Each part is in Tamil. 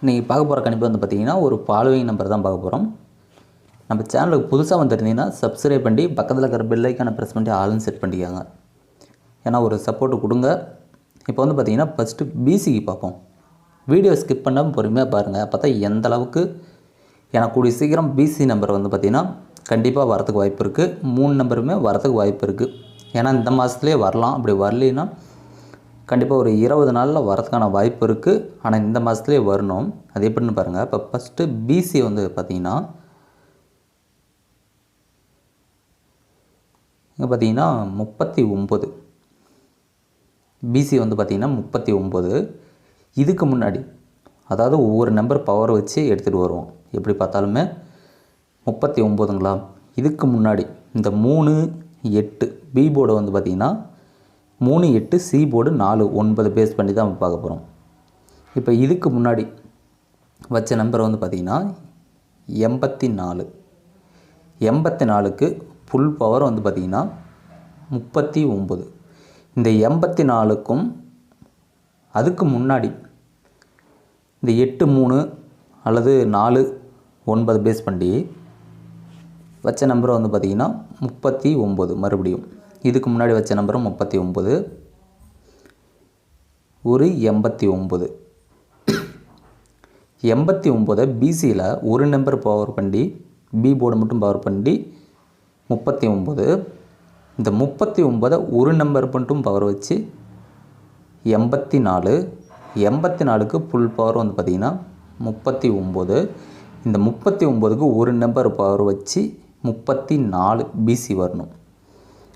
இன்றைக்கி பார்க்க போகிற கணிப்பு வந்து பார்த்திங்கன்னா ஒரு ஃபாலோவிங் நம்பர் தான் பார்க்க போகிறோம். நம்ம சேனலுக்கு புதுசாக வந்துருந்தீங்கன்னா சப்ஸ்கிரைப் பண்ணி பக்கத்தில் இருக்கிற பெல் ஐக்கானை ப்ரெஸ் பண்ணி ஆல்னு செட் பண்ணிக்காங்க. ஏன்னா ஒரு சப்போர்ட்டு கொடுங்க. இப்போ வந்து பார்த்திங்கன்னா ஃபஸ்ட்டு பிசிக்கு பார்ப்போம். வீடியோ ஸ்கிப் பண்ணாமல் பொறுமையாக பாருங்கள். அப்போ தான் எந்த அளவுக்கு எனக்கு கூடிய சீக்கிரம் பிசி நம்பர் வந்து பார்த்திங்கன்னா கண்டிப்பாக வரத்துக்கு வாய்ப்பு இருக்குது. 3 நம்பருமே வரத்துக்கு வாய்ப்பு இருக்குது. ஏன்னா இந்த மாதத்துலேயே வரலாம். அப்படி வரலைன்னா கண்டிப்பாக ஒரு 20 நாளில் வரதுக்கான வாய்ப்பு இருக்குது. ஆனால் இந்த மாதத்துலேயே வரணும். அது எப்படின்னு பாருங்கள். இப்போ ஃபஸ்ட்டு பிசி வந்து பார்த்திங்கன்னா இங்கே பார்த்திங்கன்னா 39. பிசி வந்து பார்த்திங்கன்னா 39. இதுக்கு முன்னாடி அதாவது ஒவ்வொரு நம்பர் பவர் வச்சு எடுத்துகிட்டு வருவோம். எப்படி பார்த்தாலுமே 39ங்களா. இதுக்கு முன்னாடி இந்த 3, 8 பி போர்டு வந்து பார்த்திங்கன்னா 3, 8 சி போர்டு 4, 9 பேஸ் பண்ணி தான் பார்க்க போகிறோம். இப்போ இதுக்கு முன்னாடி வச்ச நம்பர் வந்து பார்த்திங்கன்னா 84. 84க்கு ஃபுல் பவர் வந்து பார்த்திங்கன்னா 39. இந்த 84க்கும் அதுக்கு முன்னாடி இந்த 8, 3 அல்லது 4, 9 பேஸ் பண்ணி வச்ச நம்பர் வந்து பார்த்திங்கன்னா 39. மறுபடியும் இதுக்கு முன்னாடி வச்ச நம்பரும் 39, ஒரு 89. 89 பிசியில் ஒரு நம்பர் பவர் பண்ணி பி போர்டு மட்டும் பவர் பண்ணி 39. இந்த 39 ஒரு நம்பர் மட்டும் பவர் வச்சு 84. 84க்கு ஃபுல் பவர் வந்து பார்த்திங்கன்னா 39. இந்த 39க்கு ஒரு நம்பர் பவர் வச்சு 34 பிசி வரணும்.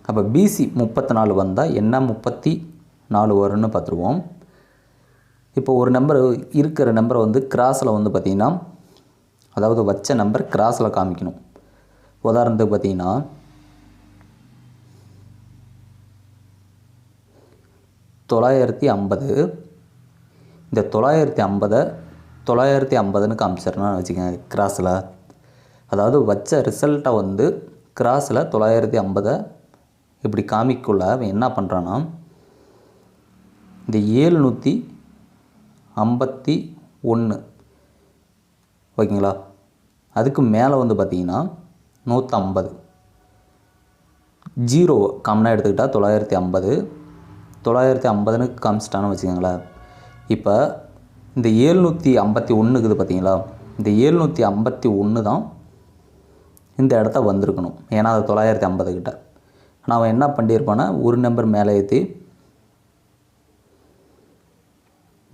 அப்போ பிசி 34 வந்தால் என்ன 34 வரும்னு பார்த்துருவோம். இப்போ ஒரு நம்பர் இருக்கிற நம்பரை வந்து கிராஸில் வந்து பார்த்திங்கன்னா அதாவது வச்ச நம்பர் கிராஸில் காமிக்கணும். உதாரணத்துக்கு பார்த்திங்கன்னா 950. இந்த 950ன்னு காமிச்சிடணும்னு வச்சுக்கோங்க கிராஸில். அதாவது வச்ச ரிசல்ட்டை வந்து கிராஸில் 950 இப்படி காமிக்குள்ள அவன் என்ன பண்ணுறான்னா இந்த 751 ஓகேங்களா. அதுக்கு மேலே வந்து பார்த்திங்கன்னா 150 ஜீரோ காமனாக எடுத்துக்கிட்டால் 950. 950ன்னு காமிச்சிட்டான்னு வச்சுக்கோங்களேன். இப்போ இந்த 751க்குது பார்த்தீங்களா. இந்த 751 தான் இந்த இடத்த வந்திருக்கணும். ஏன்னா அது 950 கிட்ட. ஆனால் அவன் என்ன பண்ணியிருப்பான்னா ஒரு நம்பர் மேலே ஏற்றி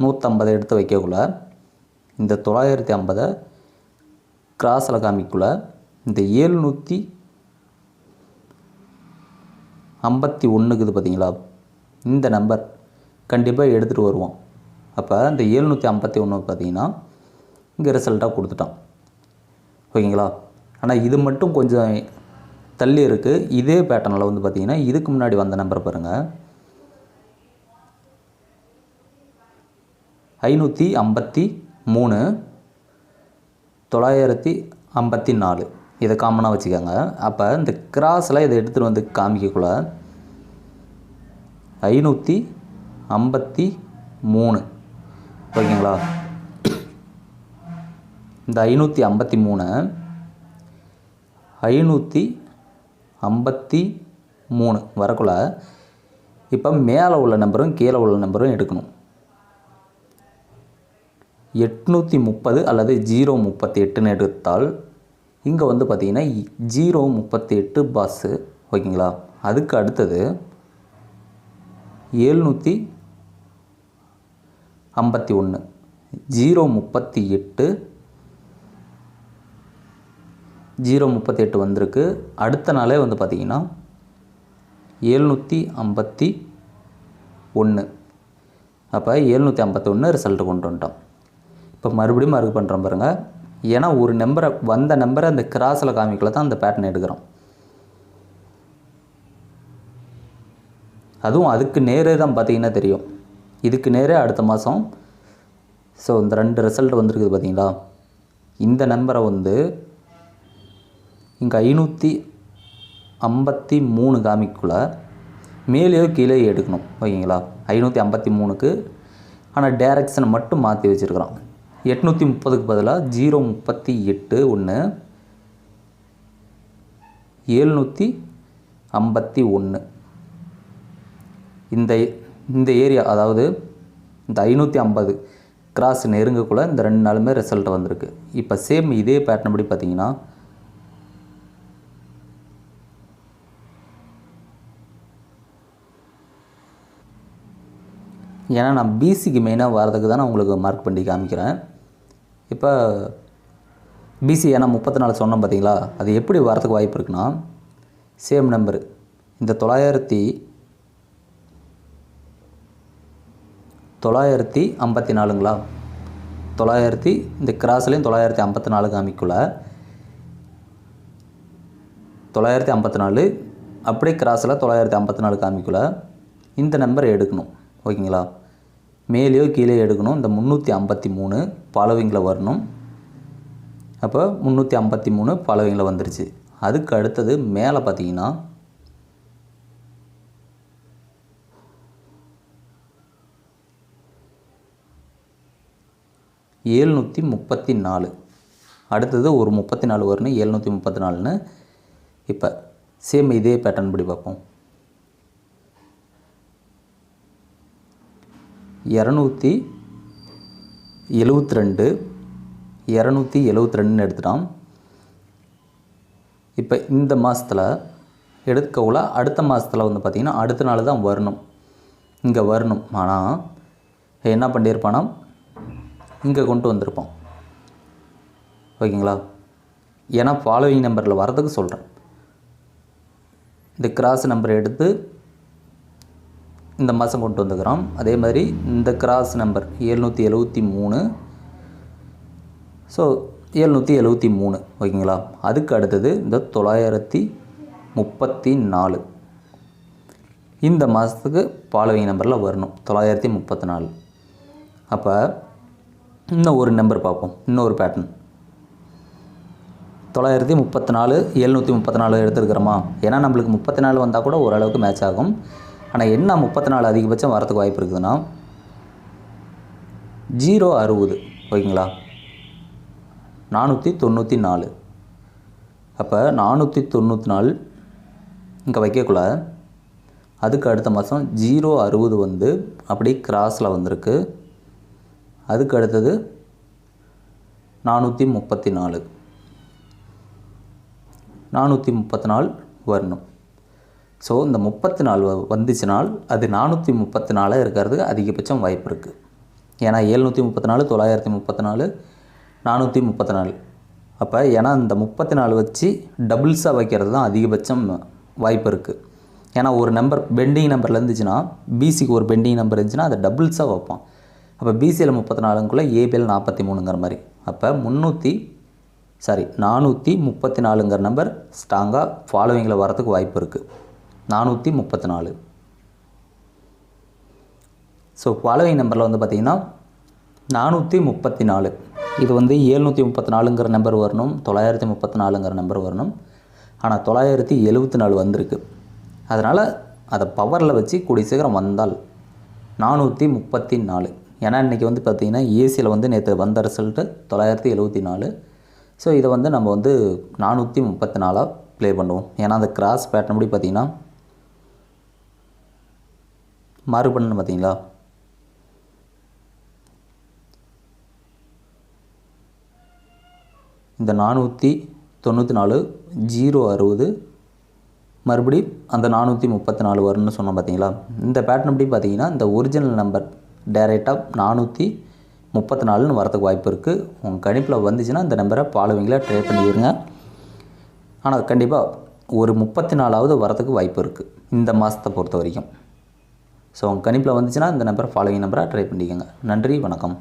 150 எடுத்து வைக்கக்குள்ள இந்த 950 கிராஸில் காமிக்குள்ள இந்த 751க்குது பார்த்தீங்களா. இந்த நம்பர் கண்டிப்பாக எடுத்துகிட்டு வருவான். அப்போ இந்த 751 பார்த்திங்கன்னா இங்கே ரிசல்ட்டாக கொடுத்துட்டான். ஓகேங்களா. ஆனால் இது மட்டும் கொஞ்சம் தள்ளி இருக்குது. இதே பேட்டர்னில் வந்து பார்த்திங்கன்னா இதுக்கு முன்னாடி வந்த நம்பர் பாருங்கள் 553 954. இதை காமனாக வச்சுக்கோங்க. அப்போ இந்த கிராஸில் இதை எடுத்துகிட்டு வந்து காமிக்கக்குள்ள 553 ஓகேங்களா. இந்த 553 வரக்குள்ள இப்போ மேலே உள்ள நம்பரும் கீழே உள்ள நம்பரும் எடுக்கணும். 830 அல்லது 038ன்னு எடுத்தால் இங்கே வந்து பார்த்திங்கன்னா 038 பாஸு ஓகேங்களா. அதுக்கு அடுத்தது 751 038 வந்திருக்கு. அடுத்த நாளே வந்து பார்த்திங்கன்னா 751. அப்போ 751 ரிசல்ட்டு கொண்டு வந்துட்டோம். இப்போ மறுபடியும் மார்க் பண்ணுறோம் பாருங்கள். ஏன்னா ஒரு நம்பரை வந்த நம்பரை அந்த கிராஸில் காமிக்கல தான் அந்த பேட்டர்ன் எடுக்கிறோம். அதுவும் அதுக்கு நேரே தான் பார்த்திங்கன்னா தெரியும். இதுக்கு நேரே அடுத்த மாதம். ஸோ இந்த 2 ரிசல்ட் வந்திருக்குது பார்த்திங்களா. இந்த நம்பரை வந்து இங்கே 553 காமிக்குள்ள மேலேயோ கீழே எடுக்கணும் ஓகேங்களா. 553க்கு ஆனால் டேரெக்ஷனை மட்டும் மாற்றி வச்சுருக்குறோம். 830க்கு பதிலாக 038 1 751 இந்த ஏரியா, அதாவது இந்த 550 கிராஸ் நெருங்கக்குள்ளே இந்த 2 நாளுமே ரிசல்ட் வந்திருக்கு. இப்போ சேம் இதே பேட்டர்ன் படி பார்த்தீங்கன்னா ஏன்னா நான் பிசிக்கு மெயினாக வரதுக்கு தான் நான் உங்களுக்கு மார்க் பண்ணி காமிக்கிறேன். இப்போ பிசி ஏன்னா 34 சொன்னோம் பார்த்தீங்களா, அது எப்படி வரதுக்கு வாய்ப்பு இருக்குன்னா சேம் நம்பரு இந்த 954ங்களா, 900 இந்த கிராஸ்லேயும் 954 காமிக்குள்ள 954 அப்படியே கிராஸில் 954 காமிக்குள்ள இந்த நம்பரை எடுக்கணும். ஓகேங்களா, மேலேயோ கீழே எடுக்கணும். இந்த 353 ஃபாலோவிங்கில் வரணும். அப்போ 353 ஃபாலோவிங்கில் வந்துருச்சு. அதுக்கு அடுத்தது மேலே பார்த்தீங்கன்னா 734, அடுத்தது ஒரு 34 வரணும், 734ன்னு. இப்போ சேம் இதே பேட்டர்ன் படி பார்ப்போம். 272 272ன்னு எடுத்துட்டோம். இப்போ இந்த மாதத்தில் எடுக்கவுள்ள அடுத்த மாதத்தில் வந்து பார்த்திங்கன்னா அடுத்த நாள் தான் வரணும், இங்கே வரணும். ஆனால் என்ன பண்ணியிருப்பானா இங்கே கொண்டு வந்திருப்போம். ஓகேங்களா, ஏன்னா ஃபாலோவிங் நம்பரில் வரதுக்கு சொல்கிறேன். இந்த கிராஸ் நம்பர் எடுத்து இந்த மாதம் கொண்டு வந்துக்கிறோம். அதே மாதிரி இந்த கிராஸ் நம்பர் 773, ஸோ 773. ஓகேங்களா, அதுக்கு அடுத்தது இந்த 934 இந்த மாதத்துக்கு ஃபாலோவிங் நம்பரில் வரணும் 934. அப்போ இன்னும் ஒரு நம்பர் பார்ப்போம், இன்னொரு பேட்டர்ன் 934 734 எடுத்துருக்கிறோமா. ஏன்னா நம்மளுக்கு 34 வந்தால் கூட ஓரளவுக்கு மேட்ச் ஆகும். ஆனால் என்ன 34 அதிகபட்சம் வரதுக்கு வாய்ப்பு இருக்குதுன்னா 060. ஓகேங்களா, 494. அப்போ 494 இங்கே வைக்கக்குள்ள அதுக்கு அடுத்த மாதம் 060 வந்து அப்படியே கிராஸில் வந்திருக்கு. அதுக்கு அடுத்தது 434 வரணும். ஸோ இந்த 34 வந்துச்சுனால் அது 434 இருக்கிறதுக்கு அதிகபட்சம் வாய்ப்பு இருக்குது. ஏன்னா 734 934 434. அப்போ ஏன்னா இந்த 34 வச்சு டபுள்ஸாக வைக்கிறது தான் அதிகபட்சம் வாய்ப்பு இருக்குது. ஏன்னா ஒரு நம்பர் பெண்டிங் நம்பரில் இருந்துச்சுன்னா பிசிக்கு ஒரு பெண்டிங் நம்பர் இருந்துச்சுன்னா அதை டபுள்ஸாக வைப்போம். அப்போ பிசியில் 34க்குள்ளே ஏபிஎல் 43ங்கிற மாதிரி. அப்போ 434ங்கிற நம்பர் ஸ்ட்ராங்காக ஃபாலோவிங்கில் வரதுக்கு வாய்ப்பு இருக்குது. 434. ஸோ ஃபாலோவிங் நம்பரில் வந்து பார்த்திங்கன்னா 434 இது வந்து 734ங்கிற நம்பர் வரணும், 934ங்கிற நம்பர் வரணும். ஆனால் 974 வந்திருக்கு. அதனால் அதை பவரில் வச்சு கூடிய சீக்கிரம் வந்தால் 434. ஏன்னா இன்றைக்கி வந்து பார்த்திங்கன்னா ஏசியில் வந்து நேற்று வந்த ரிசல்ட்டு 974. ஸோ இதை வந்து நம்ம வந்து 434 ப்ளே பண்ணுவோம். ஏன்னா அந்த கிராஸ் பேட்டர்ன் படி பார்த்திங்கன்னா மார்க் பண்ணணும் பார்த்தீங்களா. இந்த 494 060 மறுபடி அந்த 434 வரும்னு சொன்னோம் பார்த்தீங்களா. இந்த பேட்டர்ன் படி பார்த்தீங்கன்னா இந்த ஒரிஜினல் நம்பர் டைரெக்டாக 434ன்னு வரதுக்கு வாய்ப்பு இருக்குது. உங்கள் கணிப்பில் வந்துச்சுன்னா இந்த நம்பரை ஃபாலோவிங்கில் ட்ரை பண்ணிடுங்க. ஆனால் கண்டிப்பாக ஒரு 34வது வரதுக்கு வாய்ப்பு இருக்குது இந்த மாதத்தை பொறுத்த வரைக்கும். ஸோ உங்கள் கணிப்பில் வந்துச்சுன்னா இந்த நம்பரை ஃபாலோவிங் நம்பராக ட்ரை பண்ணிக்கோங்க. நன்றி, வணக்கம்.